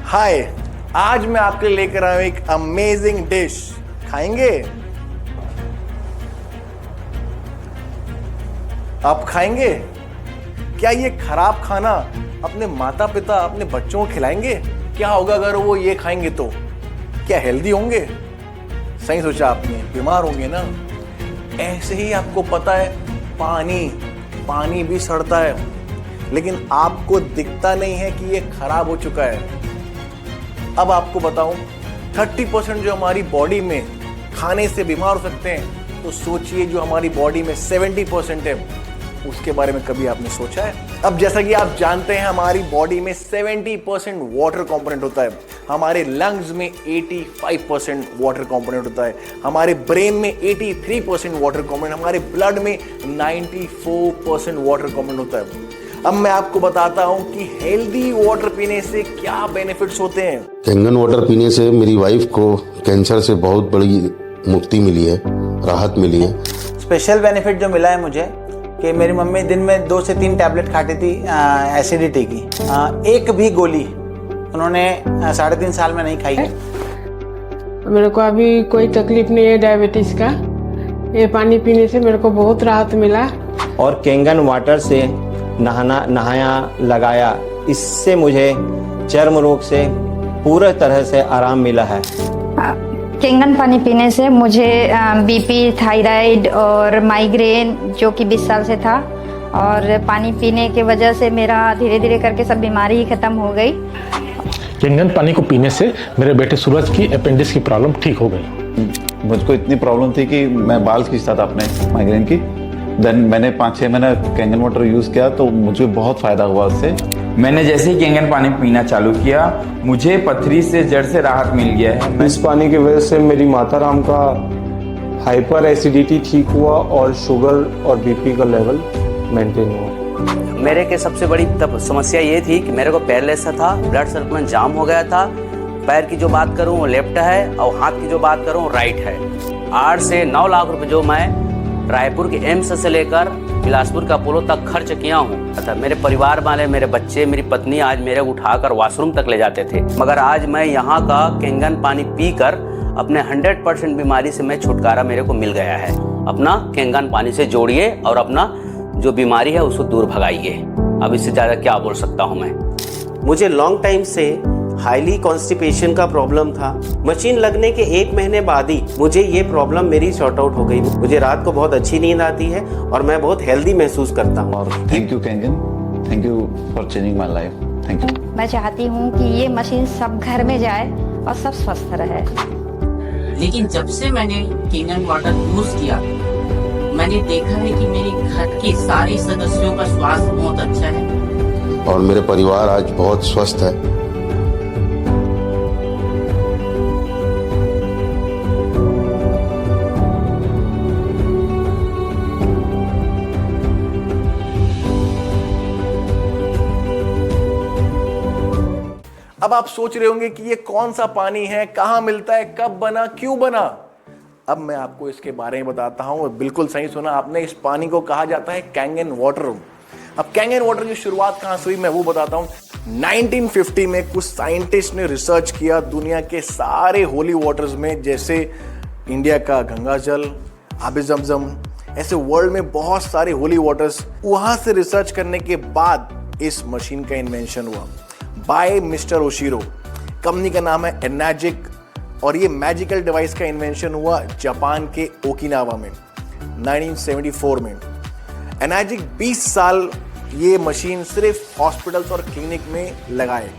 हाय, आज मैं आपके लिए लेकर आया हूं एक अमेजिंग डिश। खाएंगे? आप खाएंगे? क्या ये खराब खाना अपने माता पिता अपने बच्चों को खिलाएंगे? क्या होगा अगर वो ये खाएंगे तो? क्या हेल्दी होंगे? सही सोचा आपने, बीमार होंगे ना। ऐसे ही आपको पता है पानी भी सड़ता है, लेकिन आपको दिखता नहीं है कि ये खराब हो चुका है। अब आपको बताऊं, 30% जो हमारी बॉडी में खाने से बीमार हो सकते हैं, तो सोचिए जो हमारी बॉडी में 70% है, उसके बारे में कभी आपने सोचा है? अब जैसा कि आप जानते हैं, हमारी बॉडी में 70% वाटर कंपोनेंट होता है, हमारे लंग्स में 85% वाटर कंपोनेंट होता है, हमारे ब्रेन में 83% वाटर कंपोनेंट, हमारे ब्लड में 94% वाटर कंपोनेंट होता है। अब मैं आपको बताता हूं कि हेल्दी वाटर पीने से क्या बेनिफिट्स होते हैं। कैंगन वाटर पीने से मेरी वाइफ को कैंसर से बहुत बड़ी मुक्ति मिली है, राहत मिली है। स्पेशल बेनिफिट जो मिला है मुझे कि मेरी मम्मी दिन में 2 से 3 टैबलेट खाती थी एसिडिटी की। एक भी गोली उन्होंने 3.5 साल में नहीं खाई है। मेरे को अभी कोई तकलीफ नहीं है डायबिटीज का। ये पानी पीने से मेरे को बहुत राहत मिला। और कैंगन वाटर से नहाया लगाया, इससे मुझे चर्म रोग से पूरे तरह से आराम मिला है। कैंगन पानी पीने से मुझे बीपी, थायराइड और माइग्रेन जो कि 20 साल से था, और पानी पीने की वजह से मेरा धीरे धीरे करके सब बीमारी ही खत्म हो गई। कैंगन पानी को पीने से मेरे बेटे सूरज की अपेंडिक्स की प्रॉब्लम ठीक हो गई। मुझको इतनी प्रॉब्लम थी कि मैं बाल खींचता था अपने माइग्रेन की। देन मैंने 5-6 महीना कैंगन वाटर यूज़ किया तो मुझे बहुत फ़ायदा हुआ उससे। मैंने जैसे ही कैंगन पानी पीना चालू किया, मुझे पथरी से जड़ से राहत मिल गया है। इस पानी की वजह से मेरी माता राम का हाइपर एसिडिटी ठीक हुआ और शुगर और बीपी का लेवल मेंटेन हुआ। मेरे के सबसे बड़ी तब समस्या ये थी कि मेरे को पैरलेस था, ब्लड सर्कुलेशन जाम हो गया था। पैर की जो बात करूं वो लेफ्ट है और हाथ की जो बात करूं राइट है। 8 से 9 लाख रुपए जो मैं रायपुर के एम्स से लेकर बिलासपुर का अपोलो तक खर्च किया हूँ। मेरे परिवार वाले, मेरे बच्चे, मेरी पत्नी आज मेरे उठाकर वॉशरूम तक ले जाते थे, मगर आज मैं यहाँ का कैंगन पानी पीकर अपने 100% बीमारी से मैं छुटकारा मेरे को मिल गया है। अपना कैंगन पानी से जोड़िए और अपना जो बीमारी है उसको दूर भगाइए। अब इससे ज़्यादा क्या बोल सकता हूँ मैं। मुझे लॉन्ग टाइम से हाईली कॉन्स्टिपेशन का प्रॉब्लम था। मशीन लगने के 1 महीने बाद ही मुझे ये प्रॉब्लम मेरी सॉर्ट आउट हो गई। मुझे रात को बहुत अच्छी नींद आती है और मैं बहुत हेल्दी महसूस करता हूँ। और thank you Kangen, thank you for changing my life. Thank you. मैं चाहती हूँ कि ये मशीन सब घर में जाए और सब स्वस्थ रहे। लेकिन जब से मैंने कैंगन वाटर यूज किया, मैंने देखा है कि मेरे घर के सारे सदस्यों का स्वास्थ्य बहुत अच्छा है और मेरे परिवार आज बहुत स्वस्थ है। अब आप सोच रहे होंगे कि ये कौन सा पानी है, कहां मिलता है, कब बना, क्यों बना। अब मैं आपको इसके बारे में बताता हूं। बिल्कुल सही सुना आपने, इस पानी को कहा जाता है कैंगन वाटर। अब कैंगन वाटर की शुरुआत कहां से हुई मैं वो बताता हूं। 1950 में कुछ साइंटिस्ट ने रिसर्च किया दुनिया के सारे होली वाटर्स में, जैसे इंडिया का गंगा जल, आबे जमजम, ऐसे वर्ल्ड में बहुत सारे होली वाटर्स। वहां से रिसर्च करने के बाद इस मशीन का इन्वेंशन हुआ बाय मिस्टर ओशिरो। कंपनी का नाम है एनाजिक, और ये मैजिकल डिवाइस का इन्वेंशन हुआ जापान के ओकिनावा में 1974 में। एनाजिक 20 साल ये मशीन सिर्फ हॉस्पिटल्स और क्लिनिक में लगाए,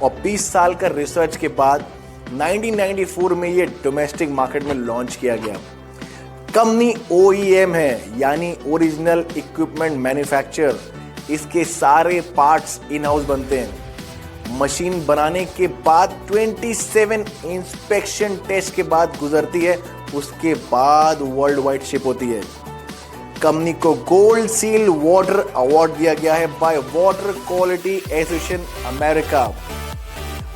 और 20 साल का रिसर्च के बाद 1994 में ये डोमेस्टिक मार्केट में लॉन्च किया गया। कंपनी OEM है, यानी ओरिजिनल इक्विपमेंट मैन्युफैक्चर। इसके सारे पार्ट्स इन हाउस बनते हैं। मशीन बनाने के बाद 27 इंस्पेक्शन टेस्ट के बाद गुजरती है, उसके बाद वर्ल्ड वाइड शिप होती है। कंपनी को गोल्ड सील वाटर अवार्ड दिया गया है by water quality association America.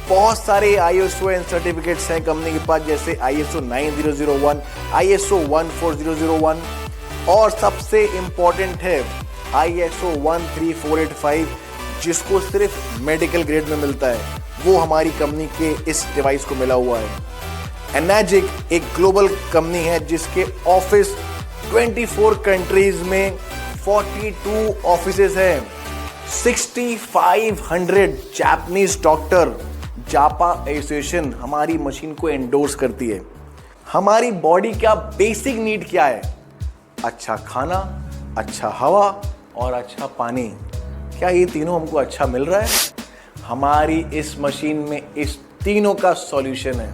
बहुत सारे ISO एंड सर्टिफिकेट्स हैं कंपनी के पास, जैसे ISO 9001, ISO 14001, और सबसे इंपॉर्टेंट है ISO 13485 जिसको सिर्फ मेडिकल ग्रेड में मिलता है, वो हमारी कंपनी के इस डिवाइस को मिला हुआ है। एनर्जिक एक ग्लोबल कंपनी है जिसके ऑफिस 24 कंट्रीज में 42 ऑफिसेज हैं। 6500 जापानीज डॉक्टर, जापा एसोसिएशन हमारी मशीन को एंडोर्स करती है। हमारी बॉडी का बेसिक नीड क्या है? अच्छा खाना, अच्छा हवा और अच्छा पानी। क्या ये तीनों हमको अच्छा मिल रहा है? हमारी इस मशीन में इस तीनों का सॉल्यूशन है।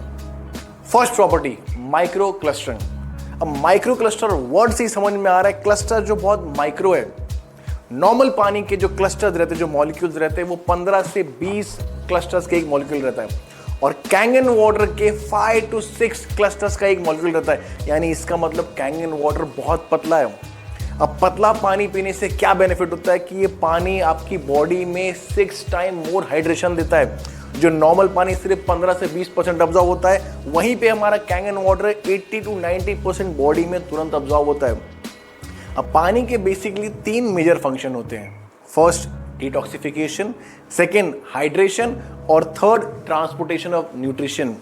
First property, micro clustering. अब माइक्रो क्लस्टर वर्ड से ही समझ में आ रहा है, क्लस्टर जो बहुत माइक्रो है। नॉर्मल पानी के जो क्लस्टर्स रहते हैं, जो मॉलिक्यूल्स रहते हैं, वो 15 से 20 क्लस्टर्स के एक मॉलिक्यूल रहता है, और कैंगन वाटर के 5 to 6 क्लस्टर्स का एक मॉलिक्यूल रहता है। यानी इसका मतलब कैंगन वाटर बहुत पतला है। अब पतला पानी पीने से क्या बेनिफिट होता है कि ये पानी आपकी बॉडी में 6 टाइम मोर हाइड्रेशन देता है। जो नॉर्मल पानी सिर्फ 15 से 20% ऑब्जॉर्व होता है, वहीं पे हमारा कैंगन वाटर 80 to 90% बॉडी में तुरंत ऑब्जॉर्व होता है। अब पानी के बेसिकली 3 मेजर फंक्शन होते हैं। फर्स्ट, डिटॉक्सिफिकेशन, सेकेंड हाइड्रेशन, और थर्ड ट्रांसपोर्टेशन ऑफ न्यूट्रिशन।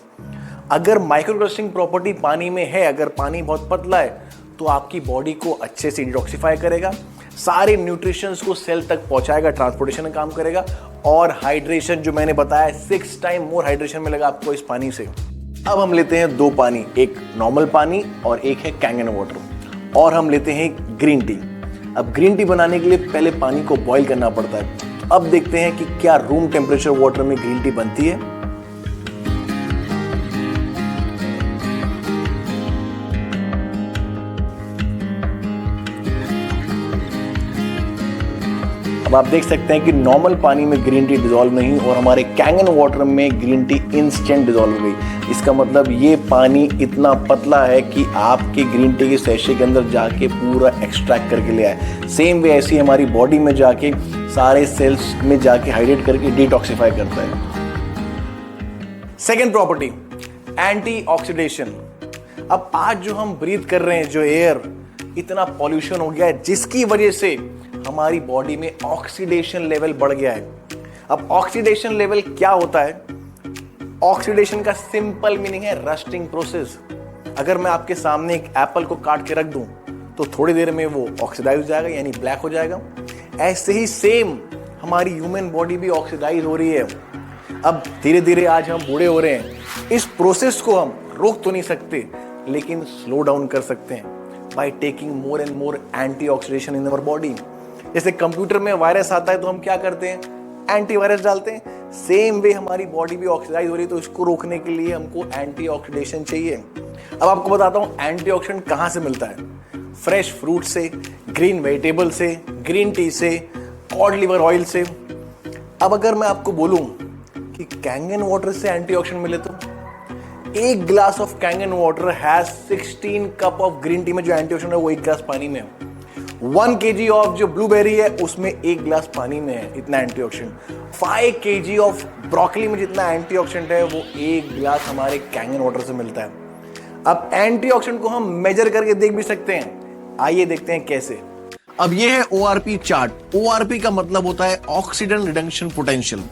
अगर माइक्रोक्लस्टरिंग प्रॉपर्टी पानी में है, अगर पानी बहुत पतला है, तो आपकी बॉडी को अच्छे से डिटॉक्सिफाई करेगा, सारे न्यूट्रिशंस को सेल तक पहुंचाएगा, ट्रांसपोर्टेशन का काम करेगा, और हाइड्रेशन जो मैंने बताया 6 टाइम मोर हाइड्रेशन मिलेगा आपको इस पानी से। अब हम लेते हैं 2 पानी, एक नॉर्मल पानी और एक है कैंगन वाटर, और हम लेते हैं ग्रीन टी। अब ग्रीन टी बनाने के लिए पहले पानी को बॉईल करना पड़ता है। तो अब देखते हैं कि क्या रूम टेम्परेचर वाटर में ग्रीन टी बनती है। अब आप देख सकते हैं कि नॉर्मल पानी में ग्रीन टी डिसॉल्व नहीं, और हमारे कैंगन वाटर में ग्रीन टी इंस्टेंट डिसॉल्व हो गई। इसका मतलब ये पानी इतना पतला है कि आपके ग्रीन टी के सैशे के अंदर जाके पूरा एक्सट्रैक्ट करके ले आए। सेम वे ऐसी हमारी बॉडी में जाके सारे सेल्स में जाके हाइड्रेट करके डिटॉक्सिफाई करता है। Second property, anti oxidation. अब आज जो हम ब्रीथ कर रहे हैं, जो एयर, इतना पॉल्यूशन हो गया है जिसकी वजह से हमारी बॉडी में ऑक्सीडेशन लेवल बढ़ गया है। अब ऑक्सीडेशन लेवल क्या होता है? ऑक्सीडेशन का सिंपल मीनिंग है रस्टिंग प्रोसेस। अगर मैं आपके सामने एक एप्पल को काट के रख दूं तो थोड़ी देर में वो ऑक्सीडाइज हो जाएगा, यानी ब्लैक हो जाएगा। ऐसे ही सेम हमारी ह्यूमन बॉडी भी ऑक्सीडाइज हो रही है। अब धीरे धीरे आज हम बूढ़े हो रहे हैं। इस प्रोसेस को हम रोक तो नहीं सकते, लेकिन स्लो डाउन कर सकते हैं by taking more and more antioxidation in our body. जैसे कंप्यूटर में वायरस आता है तो हम क्या करते हैं? एंटीवायरस डालते हैं। सेम वे हमारी बॉडी भी ऑक्सीडाइज हो रही है, तो इसको रोकने के लिए हमको एंटीऑक्सीडेशन चाहिए। अब आपको बताता हूं एंटीऑक्सीडेंट कहां से मिलता है। फ्रेश फ्रूट से, ग्रीन वेजिटेबल से, ग्रीन टी से, कॉड लिवर ऑयल से। अब अगर मैं आपको बोलूं कि कैंगन वाटर से एंटीऑक्सीडेंट मिले, तो 1 glass of Kangen water has 16 cup of green tea में जो एंटीऑक्सीडेंट है वो 1 ग्लास पानी में है। 1 kg ऑफ जो ब्लूबेरी है उसमें 1 ग्लास पानी में है इतना एंटीऑक्सीडेंट। 5 kg ऑफ ब्रोकली में जितना एंटीऑक्सीडेंट है वो 1 ग्लास हमारे कैंगन वाटर से मिलता है। अब एंटीऑक्सीडेंट को हम मेजर करके देख भी सकते हैं। आइए देखते हैं कैसे। अब ये है ORP चार्ट। ORP का मतलब होता है ऑक्सीडेंट रिडक्शन पोटेंशियल।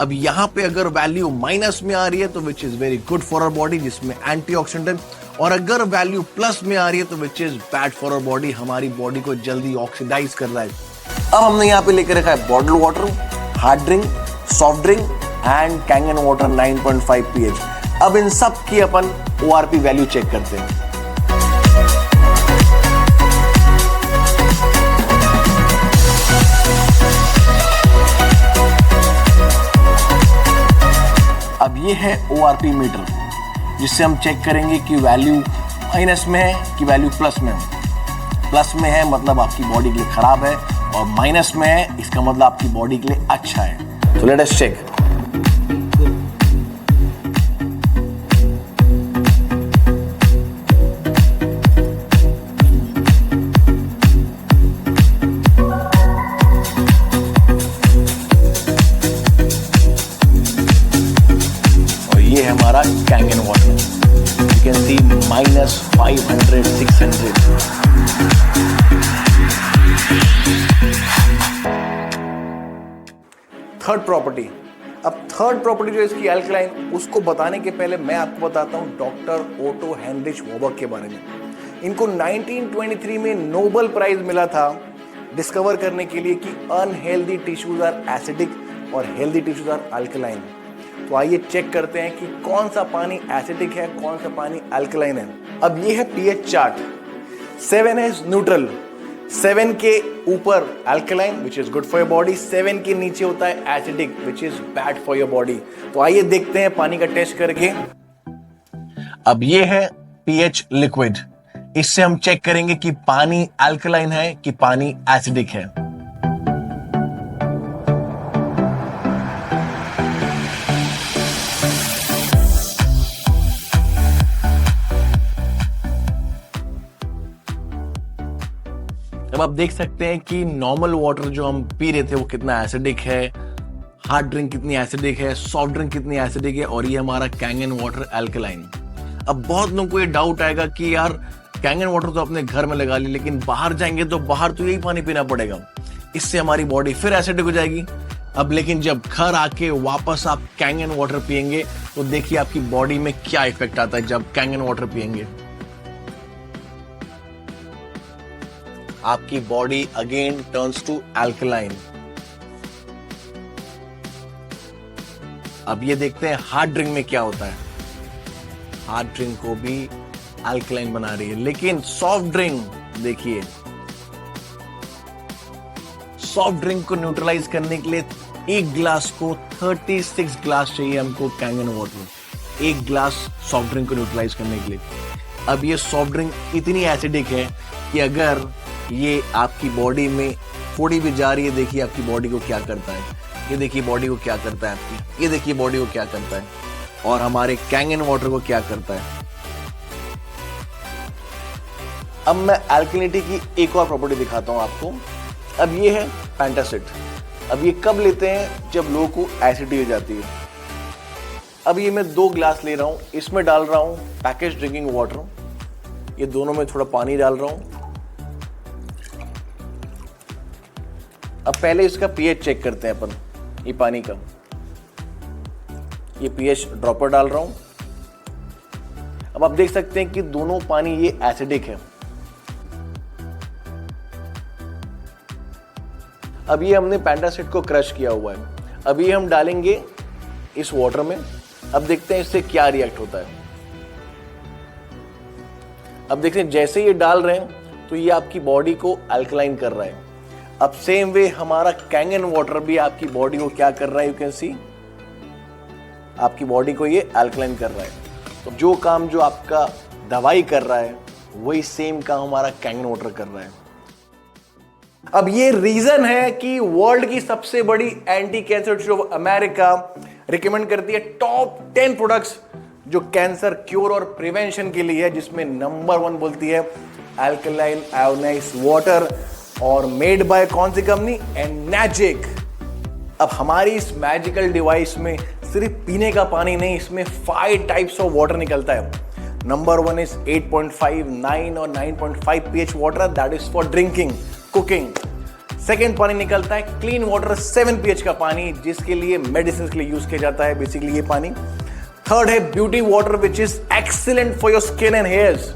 अब यहाँ पे अगर वैल्यू माइनस में आ रही है तो which is very good for our body, जिसमें एंटीऑक्सीडेंट है, और अगर वैल्यू प्लस में आ रही है तो which is bad for our body, हमारी बॉडी को जल्दी ऑक्सीडाइज कर रहा है। अब हमने यहाँ पे लेकर रखा है bottle water, hard drink, soft drink and Kangen water 9.5 pH। अब इन सब की अपन ORP वैल्यू चेक करते हैं। अब ये है ORP मीटर, जिससे हम चेक करेंगे कि वैल्यू माइनस में है कि वैल्यू प्लस में है। प्लस में है मतलब आपकी बॉडी के लिए खराब है, और माइनस में है इसका मतलब आपकी बॉडी के लिए अच्छा है। तो लेट अस चेक। ये है हमारा Kangen water. You can see -500, 600। Third property. अब थर्ड प्रॉपर्टी जो इसकी अल्कलाइन, उसको बताने के पहले मैं आपको बताता हूं डॉक्टर ओटो हेनरिच वॉबक के बारे में। इनको 1923 में नोबेल प्राइज मिला था डिस्कवर करने के लिए कि अनहेल्दी टिश्यूज आर एसिडिक और हेल्दी टिश्यूज आर अल्कलाइन। तो आइए चेक करते हैं कि कौन सा पानी एसिडिक है, कौन सा पानी अल्कलाइन है। अब ये है पीएच चार्ट। 7 है न्यूट्रल, 7 के ऊपर alkaline which is good for your body, 7 के नीचे होता है acidic which is bad for your body. तो आइए देखते हैं पानी का टेस्ट करके। अब ये है पीएच लिक्विड, इससे हम चेक करेंगे कि पानी अल्कलाइन है कि पानी एसिडिक है। अब आप देख सकते हैं कि नॉर्मल वाटर जो हम पी रहे थे वो कितना एसिडिक है, हार्ड ड्रिंक कितनी एसिडिक है, सॉफ्ट ड्रिंक कितनी एसिडिक है, और ये हमारा कैंगन वाटर अल्कलाइन। अब बहुत लोगों को ये डाउट आएगा कि यार कैंगन वाटर तो अपने घर में लगा ली, लेकिन बाहर जाएंगे तो बाहर तो यही पानी पीना पड़ेगा, इससे हमारी बॉडी फिर एसिडिक हो जाएगी। अब लेकिन जब घर आके वापस आप कैंगन वाटर पिएंगे तो देखिए आपकी बॉडी में क्या इफेक्ट आता है। जब कैंगन वाटर पिएंगे आपकी body again turns to alkaline. अब ये देखते हैं हार्ड ड्रिंक में क्या होता है। हार्ड ड्रिंक को भी अल्कलाइन बना रही है, लेकिन सॉफ्ट ड्रिंक देखिए, सॉफ्ट ड्रिंक को न्यूट्रलाइज करने के लिए एक ग्लास को 36 ग्लास चाहिए हमको कैंगन वाटर, एक ग्लास सॉफ्ट ड्रिंक को न्यूट्रलाइज करने के लिए। अब ये सॉफ्ट ड्रिंक इतनी एसिडिक है कि अगर ये आपकी बॉडी में थोड़ी भी जा रही है, देखिए आपकी बॉडी को क्या करता है। ये देखिए बॉडी को क्या करता है आपकी, ये देखिए बॉडी को क्या करता है, और हमारे कैंगन वाटर को क्या करता है। अब मैं अल्कलिनिटी की एक और प्रॉपर्टी दिखाता हूं आपको। अब ये है पैंटासिड। अब ये कब लेते हैं? जब लोगों को एसिडिटी हो जाती है। अब ये मैं 2 ग्लास ले रहा हूं, इसमें डाल रहा हूं पैकेज ड्रिंकिंग वाटर, ये दोनों में थोड़ा पानी डाल रहा हूं। अब पहले इसका पीएच चेक करते हैं अपन, ये पानी का, ये पीएच ड्रॉपर डाल रहा हूं। अब आप देख सकते हैं कि दोनों पानी ये एसिडिक है। अब ये हमने पैंटासिड को क्रश किया हुआ है, अब ये हम डालेंगे इस वाटर में। अब देखते हैं इससे क्या रिएक्ट होता है। अब देखते हैं जैसे ये डाल रहे हैं तो ये आपकी बॉडी को अल्कलाइन कर रहा है। अब सेम वे हमारा कैंगन वाटर भी आपकी बॉडी को क्या कर रहा है, यू कैन सी, आपकी बॉडी को ये अल्कलाइन कर रहा है। तो जो काम जो आपका दवाई कर रहा है वही सेम काम हमारा कैंगन वाटर कर रहा है। अब ये रीजन है कि वर्ल्ड की सबसे बड़ी anti cancer of America recommend करती है टॉप 10 प्रोडक्ट्स जो कैंसर क्योर और प्रिवेंशन के लिए है, जिसमें नंबर 1 बोलती है अल्कलाइन आयोनाइज्ड वाटर, और मेड बाय कौन सी कंपनी? एनर्जिक। अब हमारी इस मैजिकल डिवाइस में सिर्फ पीने का पानी नहीं, इसमें 5 टाइप्स ऑफ वाटर निकलता है। नंबर 1 इज 8.5, 9 और 9.5 pH water, that is for drinking, cooking. Second पानी निकलता है क्लीन वाटर, 7 pH का पानी, जिसके लिए मेडिसिन के लिए यूज किया जाता है बेसिकली ये पानी। थर्ड है beauty water which is excellent for your skin and hairs.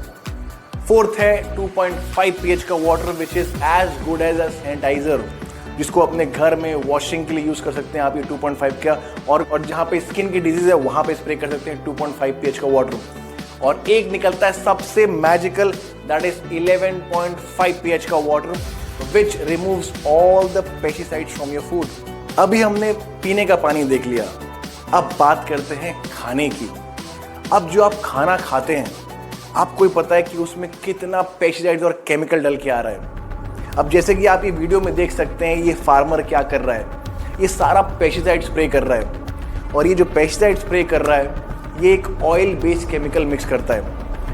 Fourth है 2.5 pH का water which is as good as a sanitizer, जिसको अपने घर में वॉशिंग के लिए यूज कर सकते हैं आप ये 2.5 का, और जहां पे स्किन की डिजीज है वहां पे स्प्रे कर सकते हैं 2.5 pH का वाटर। और एक निकलता है सबसे मैजिकल, दैट इज 11.5 pH का water which removes all the pesticides from your food. अभी हमने पीने का पानी देख लिया, अब बात करते हैं खाने की। अब जो आप खाना खाते हैं आपको ही पता है कि उसमें कितना पेस्टिसाइड्स और केमिकल डल के आ रहा है। अब जैसे कि आप ये वीडियो में देख सकते हैं, ये फार्मर क्या कर रहा है, ये सारा पेस्टिसाइड स्प्रे कर रहा है, और ये जो पेस्टिसाइड स्प्रे कर रहा है ये एक ऑयल बेस्ड केमिकल मिक्स करता है।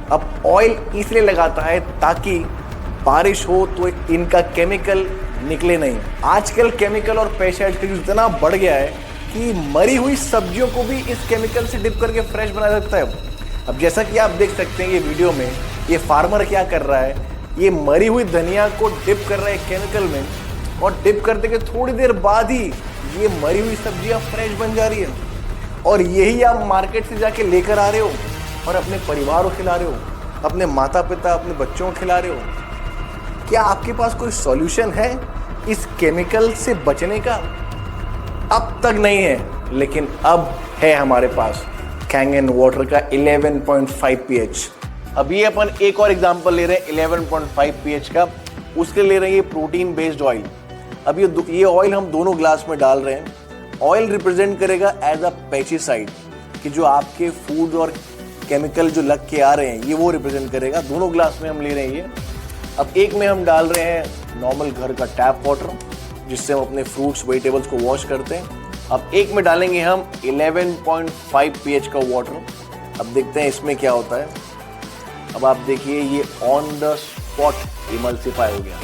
अब ऑयल इसलिए लगाता है ताकि बारिश हो तो इनका केमिकल निकले नहीं। आजकल केमिकल और पेस्टिसाइड का यूज इतना बढ़ गया है कि मरी हुई सब्जियों को भी इस केमिकल से डिप करके फ्रेश बना सकता है। अब जैसा कि आप देख सकते हैं ये वीडियो में, ये फार्मर क्या कर रहा है, ये मरी हुई धनिया को डिप कर रहा है केमिकल में, और डिप करने के थोड़ी देर बाद ही ये मरी हुई सब्जियां फ्रेश बन जा रही है और यही आप मार्केट से जाके लेकर आ रहे हो और अपने परिवार को खिला रहे हो, अपने माता पिता अपने बच्चों को खिला रहे हो। क्या आपके पास कोई सॉल्यूशन है इस केमिकल से बचने का? अब तक नहीं है, लेकिन अब है हमारे पास कैंगन वाटर का 11.5 pH। अब ये अपन एक और एग्जांपल ले रहे हैं 11.5 pH का, उसके ले रहे हैं ये प्रोटीन बेस्ड ऑयल। अब ये ऑयल हम दोनों ग्लास में डाल रहे हैं। ऑयल रिप्रेजेंट करेगा एज अ पेस्टिसाइड, कि जो आपके फूड और केमिकल जो लग के आ रहे हैं ये वो रिप्रेजेंट करेगा। दोनों ग्लास में हम ले रहे हैं ये। अब एक में हम डाल रहे हैं नॉर्मल घर का टैप वाटर, जिससे हम अपने फ्रूट्स वेजिटेबल्स को वॉश करते हैं। अब एक में डालेंगे हम 11.5 pH का वाटर। अब देखते हैं इसमें क्या होता है। अब आप देखिए ये ऑन द स्पॉट इमल्सिफाई हो गया,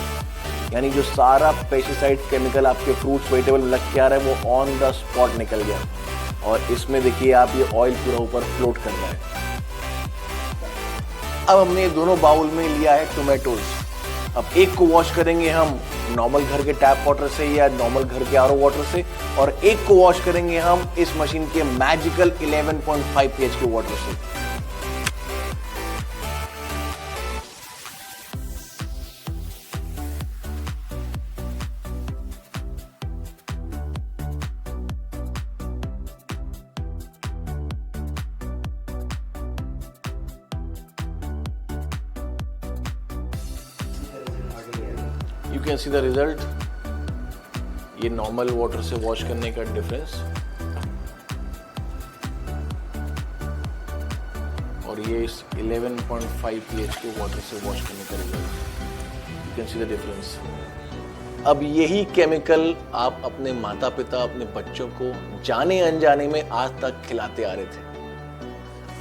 यानी जो सारा पेस्टिसाइड केमिकल आपके फ्रूट्स वेजिटेबल लग के आ रहा है वो ऑन द स्पॉट निकल गया। और इसमें देखिए आप ये ऑयल पूरा ऊपर फ्लोट कर रहा है। अब हमने दोनों बाउल में लिया है टोमेटोज। अब एक को वॉश करेंगे हम नॉर्मल घर के टैप वाटर से या नॉर्मल घर के आरओ वाटर से, और एक को वॉश करेंगे हम इस मशीन के मैजिकल 11.5 pH के वाटर से। You can see the result। ये नॉर्मल वाटर से वॉश करने का डिफरेंस और ये इस 11.5 pH के वाटर से वॉश करने का result. You can see the difference। अब यही केमिकल आप अपने माता पिता अपने बच्चों को जाने अनजाने में आज तक खिलाते आ रहे थे।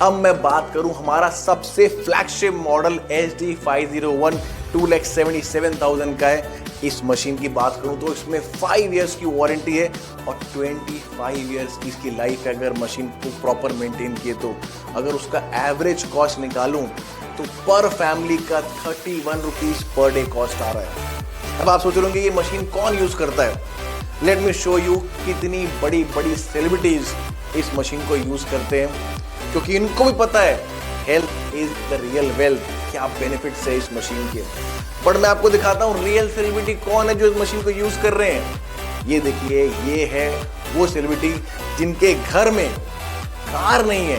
अब मैं बात करूं हमारा सबसे फ्लैगशिप मॉडल HD 501 2,77,000 का है। इस मशीन की बात करूं तो इसमें 5 इयर्स की वारंटी है और 25 इयर्स की इसकी लाइफ है अगर मशीन को प्रॉपर मेंटेन किए तो। अगर उसका एवरेज कॉस्ट निकालूं तो पर फैमिली का 31 रुपीज पर डे कॉस्ट आ रहा है। अब आप सोच रहे होंगे ये मशीन कौन यूज करता है। लेट मी शो यू कितनी बड़ी बड़ी सेलिब्रिटीज इस मशीन को यूज करते हैं, क्योंकि इनको भी पता है health is the real wealth, क्या बेनिफिट्स है इस मशीन के। बट मैं आपको दिखाता हूँ रियल सेलिब्रिटी कौन है जो इस मशीन को यूज कर रहे हैं। ये देखिए, ये है वो सेलिब्रिटी जिनके घर में कार नहीं है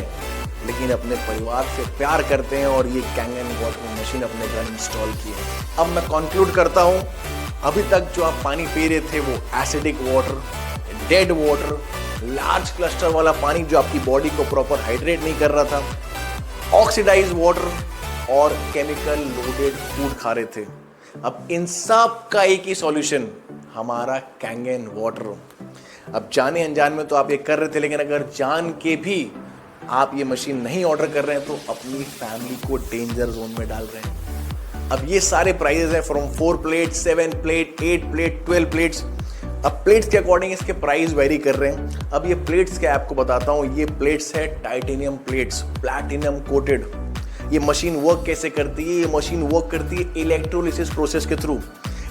लेकिन अपने परिवार से प्यार करते हैं और ये कैंगन वाटर मशीन अपने घर इंस्टॉल की है। अब मैं कंक्लूड करता हूँ, अभी तक जो आप पानी पी रहे थे वो acidic water, dead water, large cluster वाला पानी जो आपकी बॉडी को प्रॉपर हाइड्रेट नहीं कर रहा था, ऑक्सीडाइज वाटर और केमिकल लोडेड फूड खा रहे थे। अब इन सब का एक ही सॉल्यूशन हमारा कैंगन वाटर। अब जाने अनजान में तो आप ये कर रहे थे, लेकिन अगर जान के भी आप ये मशीन नहीं ऑर्डर कर रहे हैं तो अपनी फैमिली को डेंजर जोन में डाल रहे हैं। अब ये सारे प्राइजेस हैं from 4 plate, 7 plate, 8 plate, 12 plates. अब प्लेट्स के अकॉर्डिंग इसके प्राइस वेरी कर रहे हैं। अब ये प्लेट्स के आपको बताता हूँ, ये प्लेट्स है टाइटेनियम प्लेट्स, प्लैटिनम कोटेड। ये मशीन वर्क कैसे करती है? ये मशीन वर्क करती है इलेक्ट्रोलिसिस प्रोसेस के थ्रू।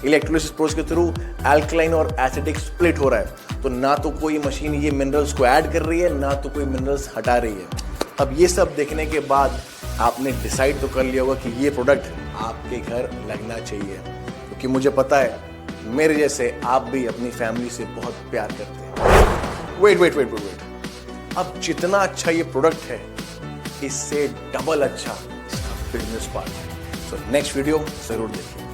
इलेक्ट्रोलिसिस प्रोसेस के थ्रू एल्कलाइन और एसिडिक स्प्लिट हो रहा है। तो ना तो कोई मशीन ये मिनरल्स को ऐड कर रही है, ना तो कोई मिनरल्स हटा रही है। अब ये सब देखने के बाद आपने डिसाइड तो कर लिया होगा कि ये प्रोडक्ट आपके घर लगना चाहिए, क्योंकि मुझे पता है मेरे जैसे आप भी अपनी फैमिली से बहुत प्यार करते हैं। वेट। अब जितना अच्छा ये प्रोडक्ट है, इससे डबल अच्छा इसका बिजनेस पार्ट है। सो नेक्स्ट वीडियो जरूर देखिए।